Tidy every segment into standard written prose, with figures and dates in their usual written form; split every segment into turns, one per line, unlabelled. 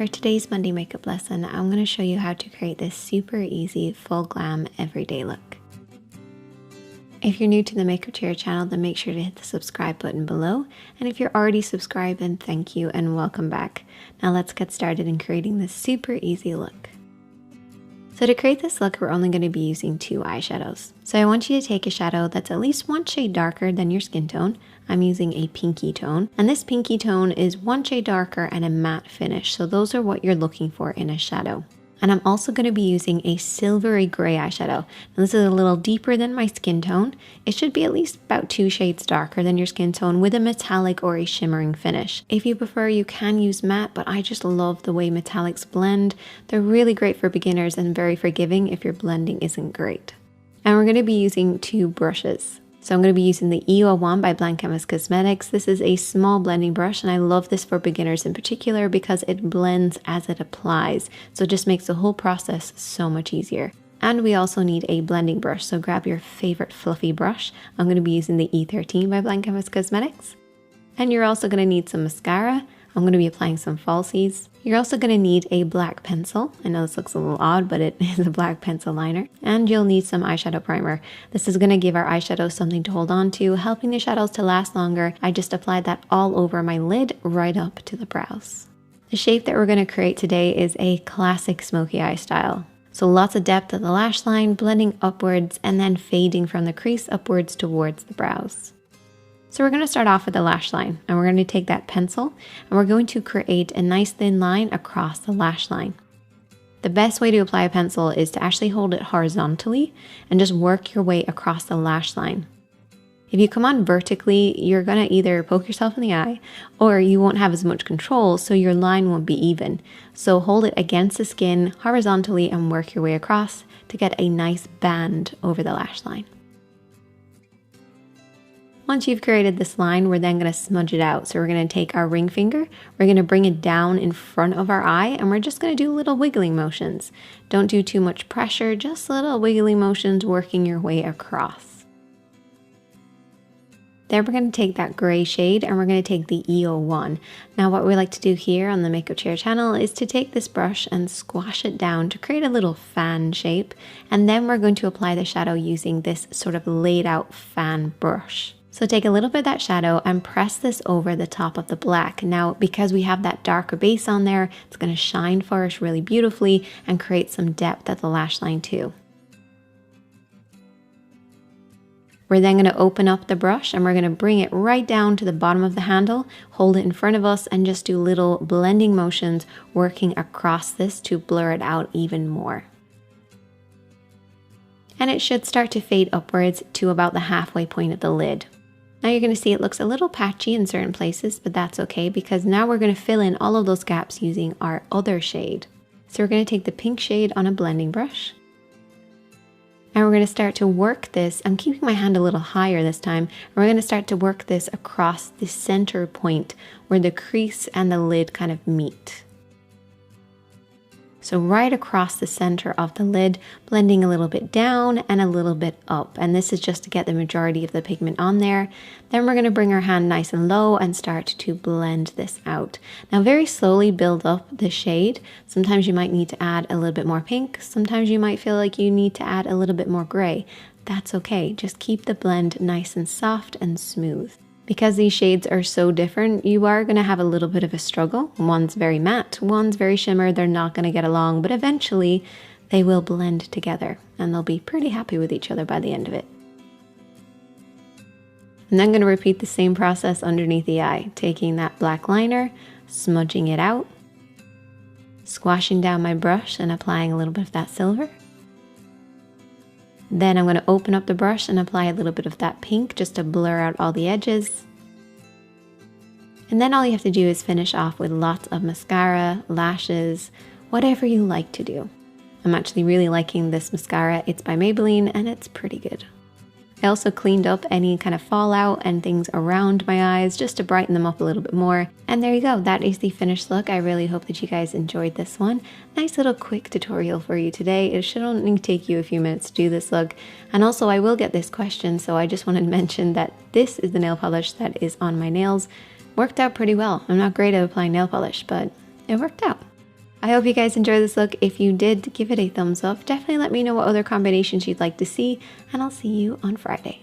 For today's Monday makeup lesson, I'm going to show you how to create this super easy full glam everyday look. If you're new to the Makeup Chair channel, then make sure to hit the subscribe button below. And if you're already subscribed, then thank you and welcome back. Now let's get started in creating this super easy look. So to create this look, we're only going to be using 2 eyeshadows. So I want you to take a shadow that's at least 1 shade darker than your skin tone. I'm using a pinky tone, and this pinky tone is 1 shade darker and a matte finish. So those are what you're looking for in a shadow. And I'm also going to be using a silvery gray eyeshadow. Now this is a little deeper than my skin tone. It should be at least about 2 shades darker than your skin tone with a metallic or a shimmering finish. If you prefer, you can use matte, but I just love the way metallics blend. They're really great for beginners and very forgiving if your blending isn't great. And we're going to be using 2 brushes. So I'm going to be using the E01 by Blank Canvas Cosmetics. This is a small blending brush, and I love this for beginners in particular because it blends as it applies. So it just makes the whole process so much easier. And we also need a blending brush, so grab your favorite fluffy brush. I'm going to be using the E13 by Blank Canvas Cosmetics. And you're also going to need some mascara. I'm going to be applying some falsies. You're also going to need a black pencil. I know this looks a little odd, but it is a black pencil liner. And you'll need some eyeshadow primer. This is going to give our eyeshadows something to hold on to, helping the shadows to last longer. I just applied that all over my lid, right up to the brows. The shape that we're going to create today is a classic smoky eye style. So lots of depth at the lash line, blending upwards, and then fading from the crease upwards towards the brows. So we're going to start off with the lash line, and we're going to take that pencil and we're going to create a nice thin line across the lash line. The best way to apply a pencil is to actually hold it horizontally and just work your way across the lash line. If you come on vertically, you're going to either poke yourself in the eye or you won't have as much control, so your line won't be even. So hold it against the skin horizontally and work your way across to get a nice band over the lash line. Once you've created this line, we're then going to smudge it out. So we're going to take our ring finger, we're going to bring it down in front of our eye, and we're just going to do little wiggling motions. Don't do too much pressure, just little wiggly motions working your way across. Then we're going to take that gray shade and we're going to take the E01. Now what we like to do here on the Makeup Chair channel is to take this brush and squash it down to create a little fan shape. And then we're going to apply the shadow using this sort of laid out fan brush. So take a little bit of that shadow and press this over the top of the black. Now, because we have that darker base on there, it's going to shine for us really beautifully and create some depth at the lash line too. We're then going to open up the brush and we're going to bring it right down to the bottom of the handle, hold it in front of us, and just do little blending motions working across this to blur it out even more. And it should start to fade upwards to about the halfway point of the lid. Now you're going to see it looks a little patchy in certain places, but that's okay because now we're going to fill in all of those gaps using our other shade. So we're going to take the pink shade on a blending brush. And we're going to start to work this. I'm keeping my hand a little higher this time. And we're going to start to work this across the center point where the crease and the lid kind of meet. So right across the center of the lid, blending a little bit down and a little bit up. And this is just to get the majority of the pigment on there. Then we're going to bring our hand nice and low and start to blend this out. Now very slowly build up the shade. Sometimes you might need to add a little bit more pink. Sometimes you might feel like you need to add a little bit more gray. That's okay. Just keep the blend nice and soft and smooth. Because these shades are so different, you are going to have a little bit of a struggle. One's very matte, one's very shimmer. They're not going to get along, but eventually they will blend together and they'll be pretty happy with each other by the end of it. And then I'm going to repeat the same process underneath the eye, taking that black liner, smudging it out, squashing down my brush and applying a little bit of that silver. Then I'm going to open up the brush and apply a little bit of that pink just to blur out all the edges. And then all you have to do is finish off with lots of mascara, lashes, whatever you like to do. I'm actually really liking this mascara. It's by Maybelline and it's pretty good. I also cleaned up any kind of fallout and things around my eyes just to brighten them up a little bit more. And there you go, that is the finished look. I really hope that you guys enjoyed this one. Nice little quick tutorial for you today. It should only take you a few minutes to do this look. And also I will get this question, so I just wanted to mention that this is the nail polish that is on my nails. Worked out pretty well. I'm not great at applying nail polish, but it worked out. I hope you guys enjoy this look. If you did, give it a thumbs up. Definitely let me know what other combinations you'd like to see, and I'll see you on Friday.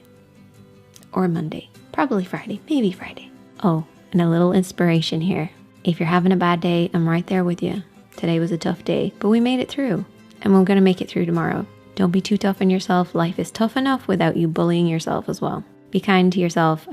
Or Monday. Probably Friday. Maybe Friday. Oh, and a little inspiration here. If you're having a bad day, I'm right there with you. Today was a tough day, but we made it through. And we're going to make it through tomorrow. Don't be too tough on yourself. Life is tough enough without you bullying yourself as well. Be kind to yourself.